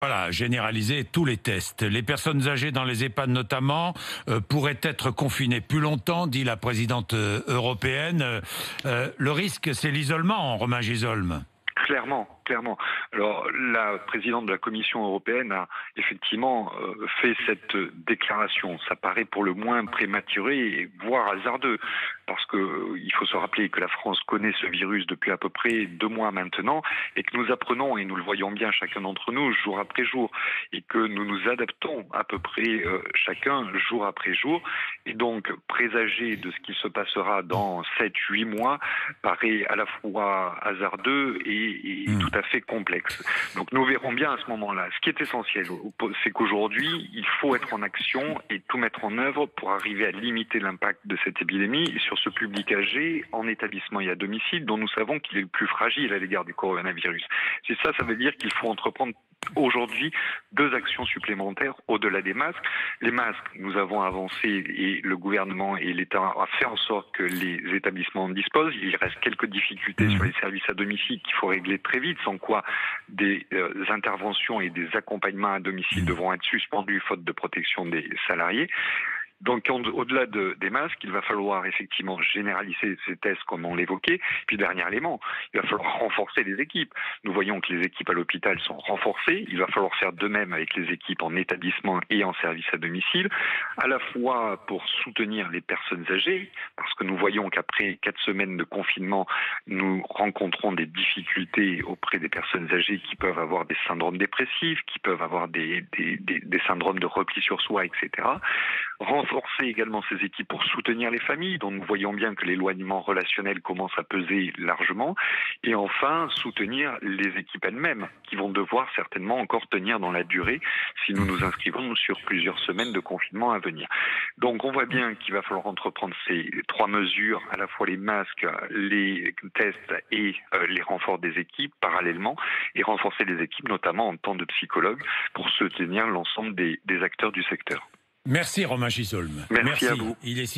Voilà, généraliser tous les tests. Les personnes âgées dans les EHPAD notamment pourraient être confinées plus longtemps, dit la présidente européenne. Le risque, c'est l'isolement, Romain Gisolme. Clairement. Alors, la présidente de la Commission européenne a effectivement fait cette déclaration. Ça paraît pour le moins prématuré, voire hasardeux, parce que il faut se rappeler que la France connaît ce virus depuis à peu près 2 mois maintenant, et que nous apprenons, et nous le voyons bien chacun d'entre nous, jour après jour, et que nous nous adaptons à peu près chacun jour après jour, et donc présager de ce qui se passera dans 7-8 mois paraît à la fois hasardeux et tout à fait complexe. Donc nous verrons bien à ce moment-là. Ce qui est essentiel, c'est qu'aujourd'hui, il faut être en action et tout mettre en œuvre pour arriver à limiter l'impact de cette épidémie sur ce public âgé en établissement et à domicile, dont nous savons qu'il est le plus fragile à l'égard du coronavirus. C'est ça, ça veut dire qu'il faut entreprendre aujourd'hui 2 actions supplémentaires au-delà des masques. Les masques, nous avons avancé et le gouvernement et l'État a fait en sorte que les établissements en disposent. Il reste quelques difficultés sur les services à domicile qu'il faut régler très vite, sans quoi des interventions et des accompagnements à domicile devront être suspendus faute de protection des salariés. Donc, au-delà des masques, il va falloir effectivement généraliser ces tests comme on l'évoquait. Puis, dernier élément, il va falloir renforcer les équipes. Nous voyons que les équipes à l'hôpital sont renforcées. Il va falloir faire de même avec les équipes en établissement et en service à domicile, à la fois pour soutenir les personnes âgées, parce que nous voyons qu'après 4 semaines de confinement, nous rencontrons des difficultés auprès des personnes âgées qui peuvent avoir des syndromes dépressifs, qui peuvent avoir des syndromes de repli sur soi, etc. Renforcer également ces équipes pour soutenir les familles, dont nous voyons bien que l'éloignement relationnel commence à peser largement. Et enfin, soutenir les équipes elles-mêmes, qui vont devoir certainement encore tenir dans la durée si nous nous inscrivons sur plusieurs semaines de confinement à venir. Donc on voit bien qu'il va falloir entreprendre ces 3 mesures, à la fois les masques, les tests et les renforts des équipes parallèlement, et renforcer les équipes notamment en temps de psychologues pour soutenir l'ensemble des acteurs du secteur. Merci Romain Gisolme. Merci à vous. Il est